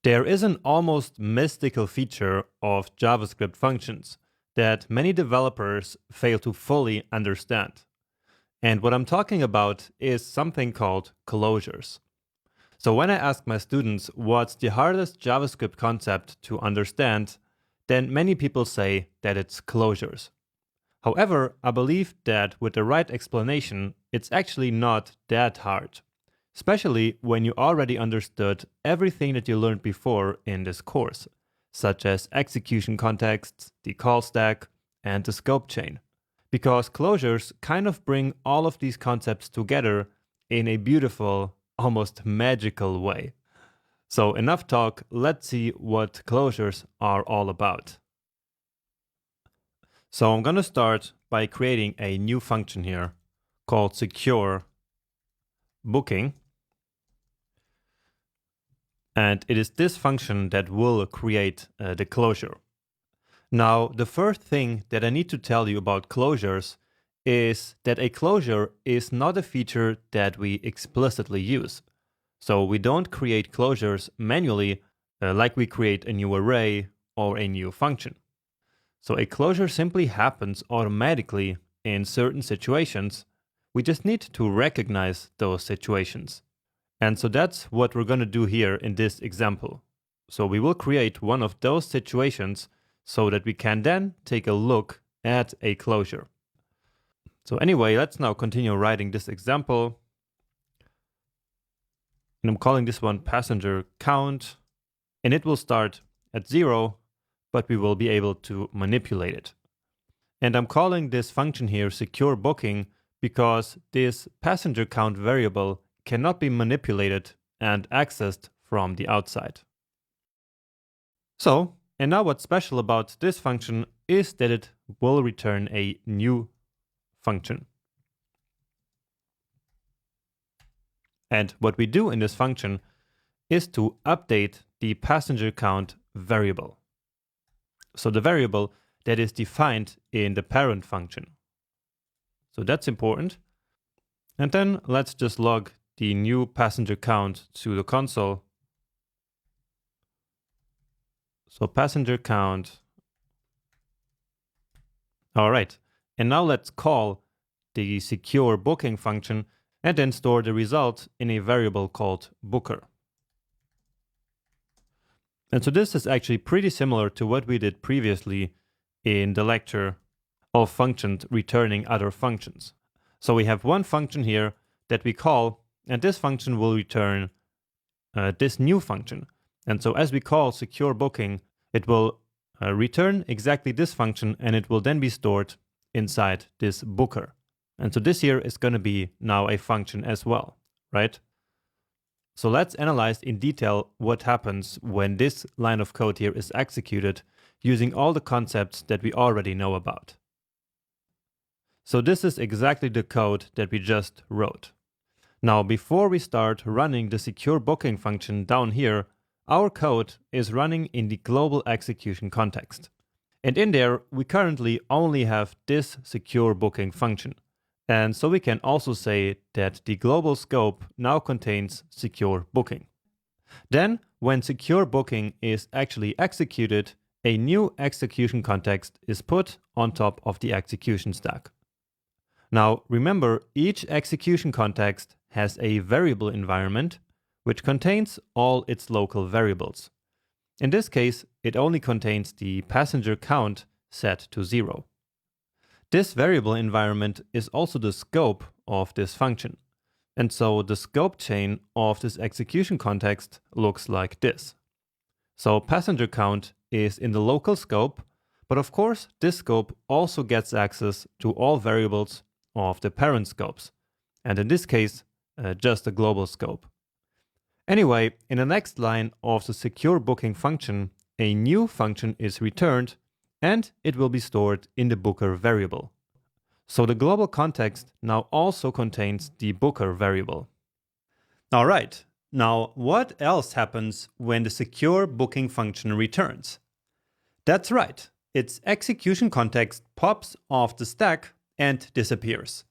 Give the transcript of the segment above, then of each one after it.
There is an almost mystical feature of JavaScript functions that many developers fail to fully understand. And what I'm talking about is something called closures. So when I ask my students what's the hardest JavaScript concept to understand, then many people say that it's closures. However, I believe that with the right explanation, it's actually not that hard, especially when you already understood everything that you learned before in this course, such as execution contexts, the call stack, and the scope chain. Because closures kind of bring all of these concepts together in a beautiful, almost magical way. So enough talk, let's see what closures are all about. So I'm going to start by creating a new function here called secure booking. And it is this function that will create the closure. Now, the first thing that I need to tell you about closures is that a closure is not a feature that we explicitly use. So we don't create closures manually like we create a new array or a new function. So a closure simply happens automatically in certain situations. We just need to recognize those situations. And so that's what we're going to do here in this example. So we will create one of those situations so that we can then take a look at a closure. So anyway, let's now continue writing this example. And I'm calling this one passenger count. And it will start at 0, but we will be able to manipulate it. And I'm calling this function here secure booking because this passenger count variable cannot be manipulated and accessed from the outside. So, and now what's special about this function is that it will return a new function. And what we do in this function is to update the passenger count variable. So the variable that is defined in the parent function. So that's important. And then let's just log the new passenger count to the console. So passenger count. All right. And now let's call the secure booking function and then store the result in a variable called booker. And so this is actually pretty similar to what we did previously in the lecture of functions returning other functions. So we have one function here that we call, and this function will return this new function. And so as we call secure booking, it will return exactly this function, and it will then be stored inside this booker. And so this here is going to be now a function as well, right? So let's analyze in detail what happens when this line of code here is executed using all the concepts that we already know about. So this is exactly the code that we just wrote. Now, before we start running the secure booking function down here, our code is running in the global execution context. And in there, we currently only have this secure booking function. And so we can also say that the global scope now contains secure booking. Then, when secure booking is actually executed, a new execution context is put on top of the execution stack. Now, remember, each execution context has a variable environment, which contains all its local variables. In this case, it only contains the passenger count set to 0. This variable environment is also the scope of this function. And so the scope chain of this execution context looks like this. So passenger count is in the local scope, but of course this scope also gets access to all variables of the parent scopes. And in this case, just the global scope. Anyway, in the next line of the secure booking function, a new function is returned and it will be stored in the booker variable. So the global context now also contains the booker variable. All right, now what else happens when the secure booking function returns? That's right, its execution context pops off the stack and disappears.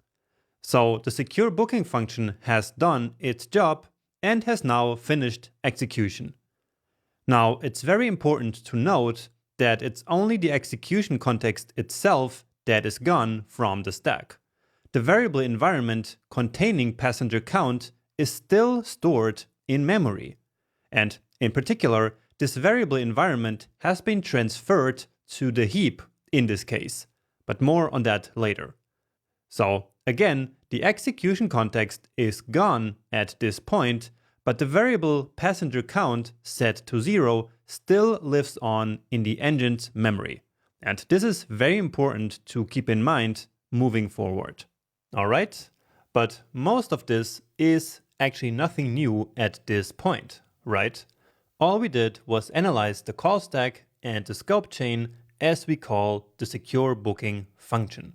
So the secure booking function has done its job and has now finished execution. Now, it's very important to note that it's only the execution context itself that is gone from the stack. The variable environment containing passenger count is still stored in memory. And in particular, this variable environment has been transferred to the heap in this case, but more on that later. So again, the execution context is gone at this point, but the variable passenger count set to 0 still lives on in the engine's memory. And this is very important to keep in mind moving forward. Alright, but most of this is actually nothing new at this point, right? All we did was analyze the call stack and the scope chain as we call the secure booking function.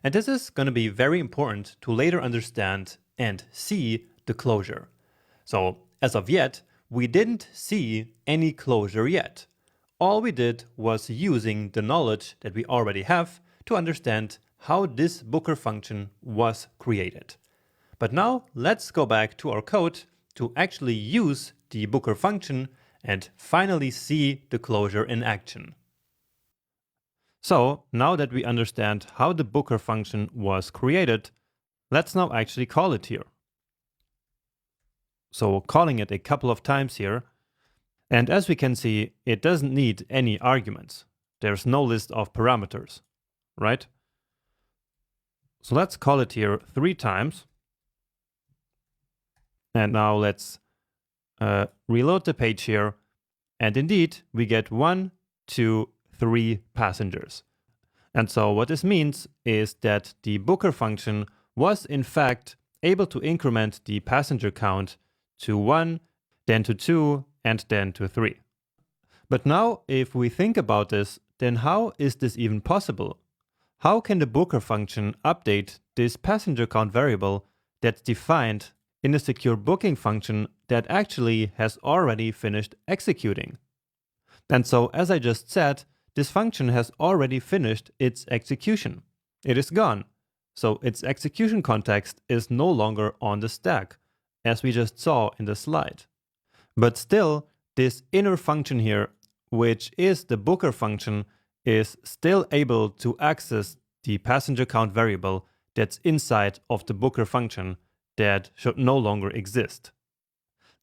And this is going to be very important to later understand and see the closure. So as of yet, we didn't see any closure yet. All we did was using the knowledge that we already have to understand how this Booker function was created. But now let's go back to our code to actually use the Booker function and finally see the closure in action. So now that we understand how the Booker function was created, let's now actually call it here. So calling it a couple of times here. And as we can see, it doesn't need any arguments. There's no list of parameters, right? So let's call it here 3 times. And now let's reload the page here. And indeed, we get 1, 2, 3 passengers. And so what this means is that the Booker function was in fact able to increment the passenger count to 1, then to 2, and then to 3. But now, if we think about this, then how is this even possible? How can the Booker function update this passenger count variable that's defined in the secure booking function that actually has already finished executing? And so, as I just said, this function has already finished its execution. It is gone. So its execution context is no longer on the stack, as we just saw in the slide. But still, this inner function here, which is the Booker function, is still able to access the passenger count variable that's inside of the Booker function that should no longer exist.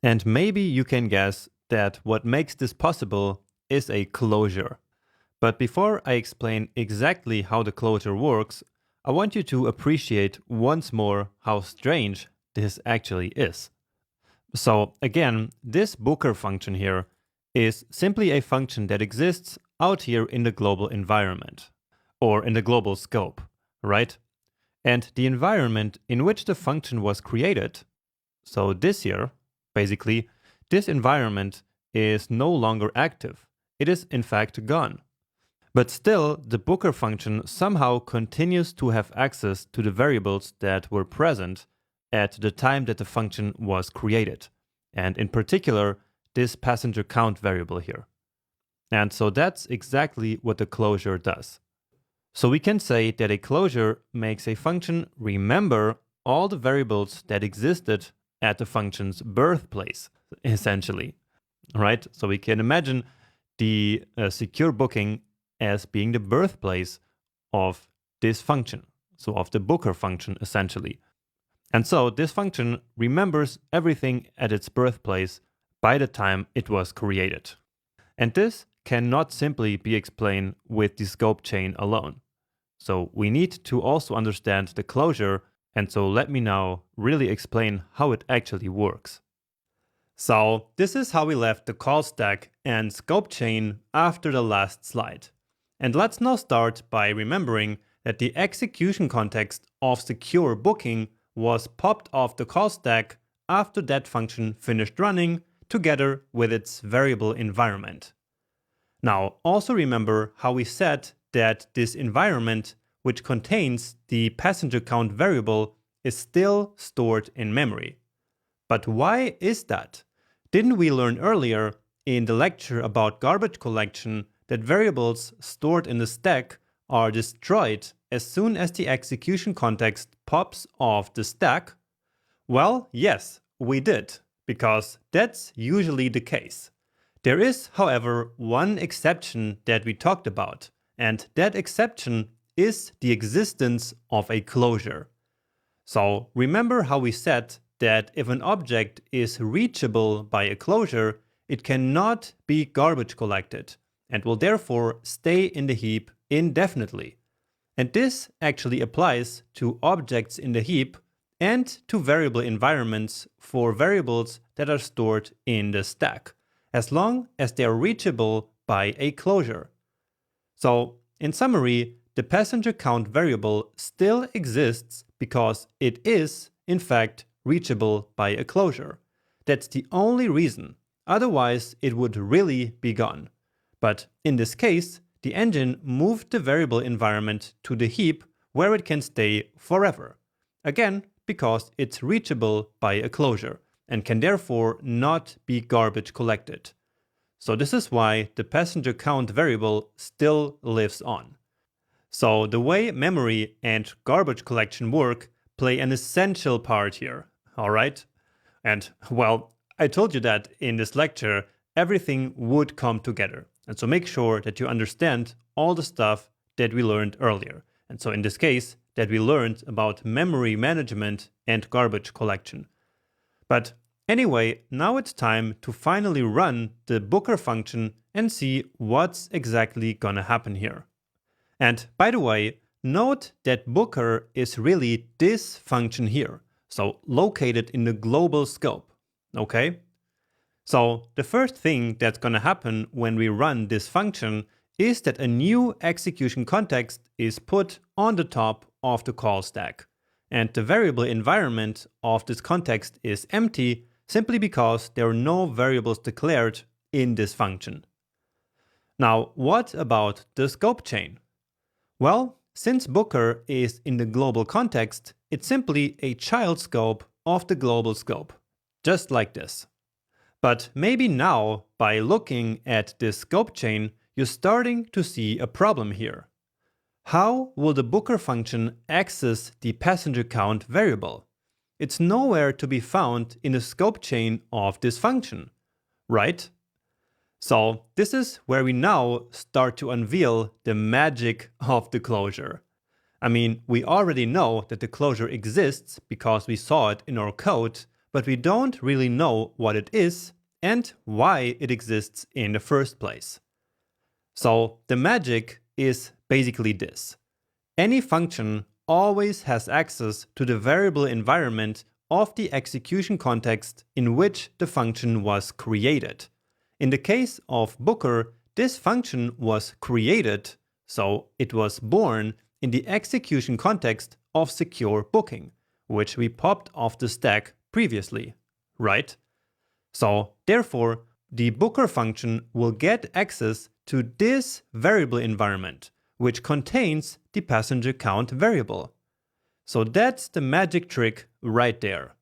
And maybe you can guess that what makes this possible is a closure. But before I explain exactly how the closure works, I want you to appreciate once more how strange this actually is. So again, this Booker function here is simply a function that exists out here in the global environment, or in the global scope, right? And the environment in which the function was created, so this here, basically, this environment is no longer active. It is in fact gone. But still, the Booker function somehow continues to have access to the variables that were present at the time that the function was created. And in particular, this passenger count variable here. And so that's exactly what the closure does. So we can say that a closure makes a function remember all the variables that existed at the function's birthplace, essentially, right? So we can imagine the secure booking as being the birthplace of this function, so of the Booker function, essentially. And so this function remembers everything at its birthplace by the time it was created. And this cannot simply be explained with the scope chain alone. So we need to also understand the closure, and so let me now really explain how it actually works. So this is how we left the call stack and scope chain after the last slide. And let's now start by remembering that the execution context of secure booking was popped off the call stack after that function finished running together with its variable environment. Now, also remember how we said that this environment, which contains the passenger count variable, is still stored in memory. But why is that? Didn't we learn earlier in the lecture about garbage collection that variables stored in the stack are destroyed as soon as the execution context pops off the stack? Well, yes, we did, because that's usually the case. There is, however, one exception that we talked about, and that exception is the existence of a closure. So remember how we said that if an object is reachable by a closure, it cannot be garbage collected and will therefore stay in the heap indefinitely. And this actually applies to objects in the heap and to variable environments for variables that are stored in the stack, as long as they are reachable by a closure. So, in summary, the passenger count variable still exists because it is, in fact, reachable by a closure. That's the only reason, otherwise it would really be gone. But in this case, the engine moved the variable environment to the heap where it can stay forever. Again, because it's reachable by a closure and can therefore not be garbage collected. So this is why the passenger count variable still lives on. So the way memory and garbage collection work play an essential part here, alright? And well, I told you that in this lecture, everything would come together. And so make sure that you understand all the stuff that we learned earlier. And so in this case, that we learned about memory management and garbage collection. But anyway, now it's time to finally run the Booker function and see what's exactly gonna happen here. And by the way, note that Booker is really this function here, so located in the global scope, okay? So the first thing that's going to happen when we run this function is that a new execution context is put on the top of the call stack. And the variable environment of this context is empty simply because there are no variables declared in this function. Now, what about the scope chain? Well, since Booker is in the global context, it's simply a child scope of the global scope, just like this. But maybe now, by looking at this scope chain, you're starting to see a problem here. How will the Booker function access the passenger count variable? It's nowhere to be found in the scope chain of this function, right? So this is where we now start to unveil the magic of the closure. I mean, we already know that the closure exists because we saw it in our code, but we don't really know what it is and why it exists in the first place. So the magic is basically this. Any function always has access to the variable environment of the execution context in which the function was created. In the case of Booker, this function was created, so it was born in the execution context of secure booking, which we popped off the stack previously, right? So therefore, the Booker function will get access to this variable environment, which contains the passenger count variable. So that's the magic trick right there.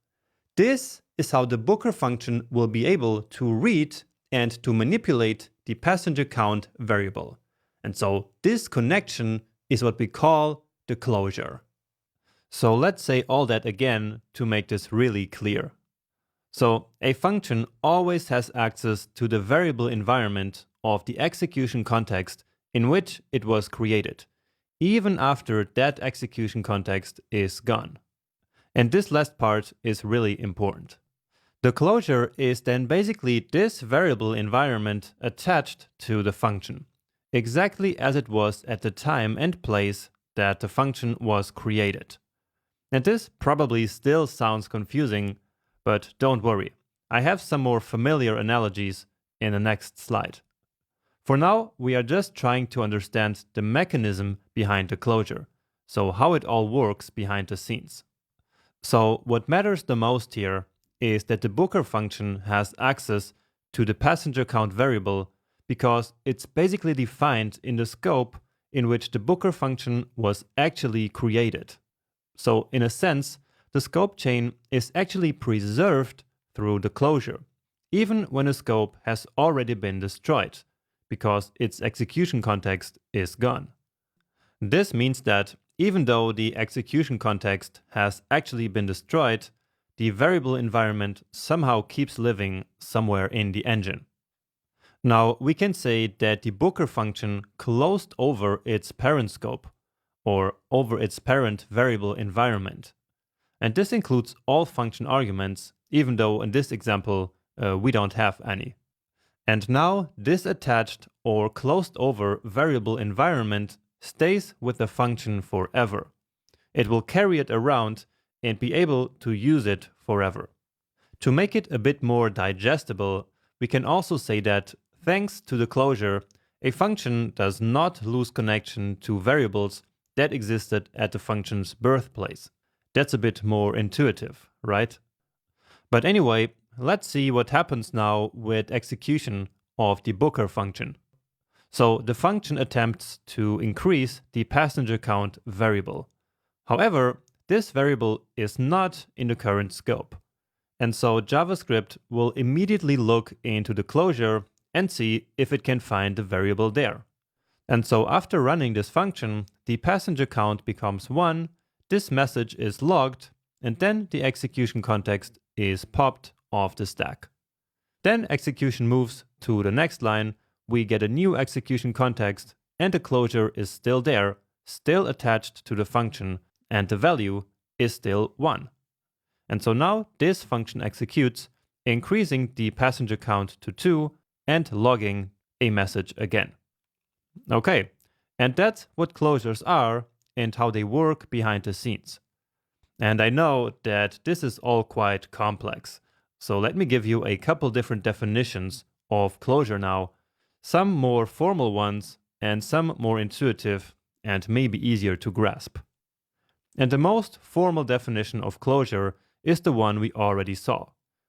This is how the Booker function will be able to read and to manipulate the passenger count variable. And so this connection is what we call the closure. So let's say all that again to make this really clear. So a function always has access to the variable environment of the execution context in which it was created, even after that execution context is gone. And this last part is really important. The closure is then basically this variable environment attached to the function, exactly as it was at the time and place that the function was created. And this probably still sounds confusing, but don't worry, I have some more familiar analogies in the next slide. For now, we are just trying to understand the mechanism behind the closure, so how it all works behind the scenes. So what matters the most here is that the Booker function has access to the passenger count variable because it's basically defined in the scope in which the Booker function was actually created. So in a sense, the scope chain is actually preserved through the closure, even when a scope has already been destroyed, because its execution context is gone. This means that even though the execution context has actually been destroyed, the variable environment somehow keeps living somewhere in the engine. Now we can say that the Booker function closed over its parent scope, or over its parent variable environment. And this includes all function arguments, even though in this example we don't have any. And now this attached or closed over variable environment stays with the function forever. It will carry it around and be able to use it forever. To make it a bit more digestible, we can also say that thanks to the closure, a function does not lose connection to variables that existed at the function's birthplace. That's a bit more intuitive, right? But anyway, let's see what happens now with execution of the Booker function. So the function attempts to increase the passenger count variable. However, this variable is not in the current scope. And so JavaScript will immediately look into the closure and see if it can find the variable there. And so after running this function, the passenger count becomes 1, this message is logged, and then the execution context is popped off the stack. Then execution moves to the next line, we get a new execution context, and the closure is still there, still attached to the function, and the value is still 1. And so now this function executes, increasing the passenger count to 2 and logging a message again. Okay, and that's what closures are and how they work behind the scenes. And I know that this is all quite complex, so let me give you a couple different definitions of closure now, some more formal ones and some more intuitive and maybe easier to grasp. And the most formal definition of closure is the one we already saw,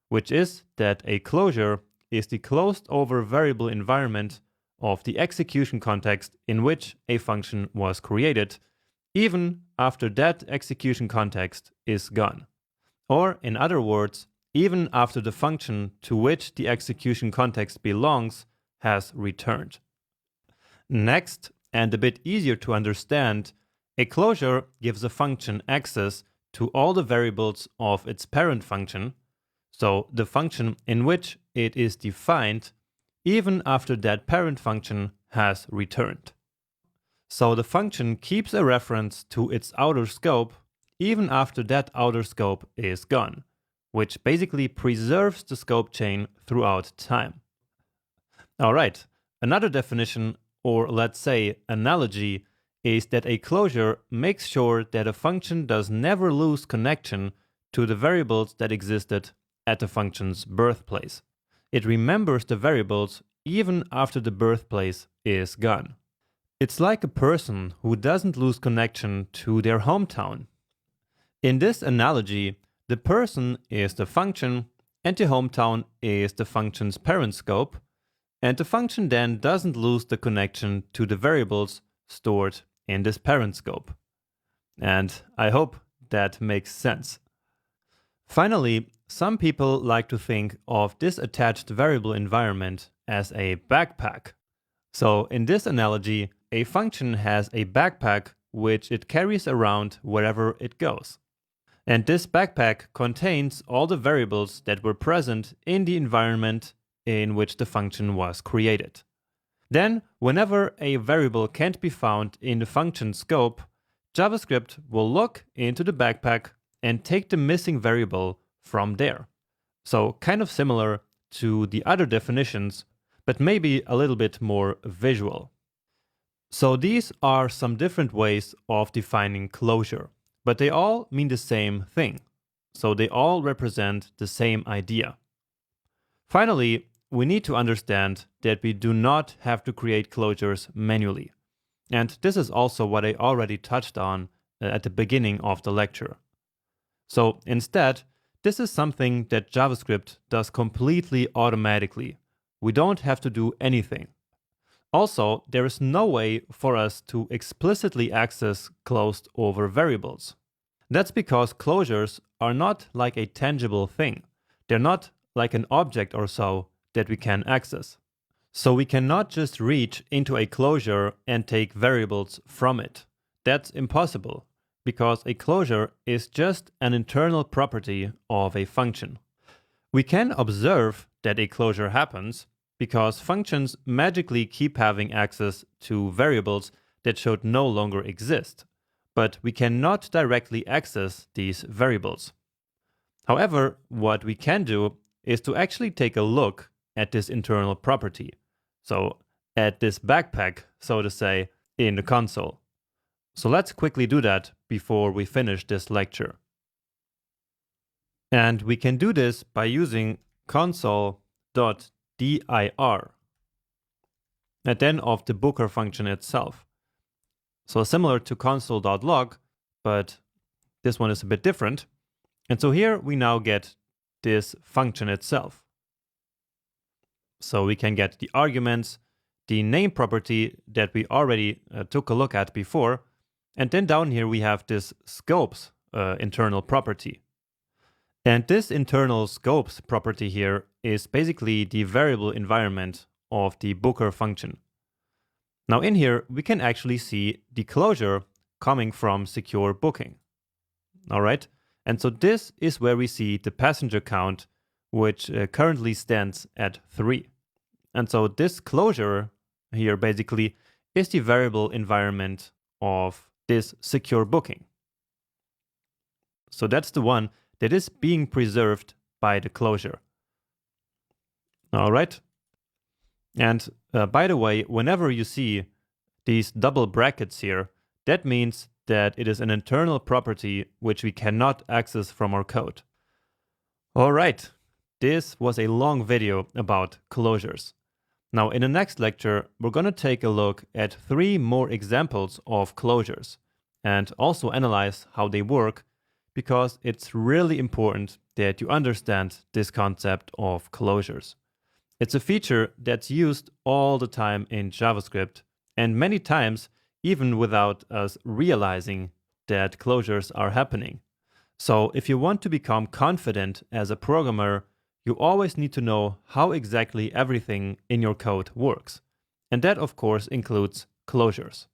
which is that a closure is the closed over variable environment of the execution context in which a function was created, even after that execution context is gone. Or in other words, even after the function to which the execution context belongs has returned. Next, and a bit easier to understand, a closure gives a function access to all the variables of its parent function, so the function in which it is defined, even after that parent function has returned. So the function keeps a reference to its outer scope even after that outer scope is gone, which basically preserves the scope chain throughout time. Alright, another definition, or let's say analogy, is that a closure makes sure that a function does never lose connection to the variables that existed at the function's birthplace. It remembers the variables even after the birthplace is gone. It's like a person who doesn't lose connection to their hometown. In this analogy, the person is the function and the hometown is the function's parent scope, and the function then doesn't lose the connection to the variables stored in this parent scope. And I hope that makes sense. Finally, some people like to think of this attached variable environment as a backpack. So in this analogy, a function has a backpack which it carries around wherever it goes. And this backpack contains all the variables that were present in the environment in which the function was created. Then, whenever a variable can't be found in the function scope, JavaScript will look into the backpack and take the missing variable from there. So kind of similar to the other definitions, but maybe a little bit more visual. So these are some different ways of defining closure, but they all mean the same thing. So they all represent the same idea. Finally, we need to understand that we do not have to create closures manually. And this is also what I already touched on at the beginning of the lecture. So instead, this is something that JavaScript does completely automatically. We don't have to do anything. Also, there is no way for us to explicitly access closed over variables. That's because closures are not like a tangible thing. They're not like an object or so that we can access. So we cannot just reach into a closure and take variables from it. That's impossible, because a closure is just an internal property of a function. We can observe that a closure happens, because functions magically keep having access to variables that should no longer exist, but we cannot directly access these variables. However, what we can do is to actually take a look at this internal property. So at this backpack, so to say, in the console. So let's quickly do that before we finish this lecture. And we can do this by using console.dir, and then of the Booker function itself. So similar to console.log, but this one is a bit different. And so here we now get this function itself. So we can get the arguments, the name property that we already took a look at before, and then down here we have this scopes internal property. And this internal scopes property here is basically the variable environment of the Booker function. Now in here we can actually see the closure coming from secure booking. All right, and so this is where we see the passenger count, which currently stands at 3. And so this closure here basically is the variable environment of this secure booking. So that's the one that is being preserved by the closure. All right. And by the way, whenever you see these double brackets here, that means that it is an internal property which we cannot access from our code. All right. This was a long video about closures. Now in the next lecture, we're going to take a look at 3 more examples of closures and also analyze how they work, because it's really important that you understand this concept of closures. It's a feature that's used all the time in JavaScript, and many times even without us realizing that closures are happening. So if you want to become confident as a programmer, you always need to know how exactly everything in your code works. And that, of course, includes closures.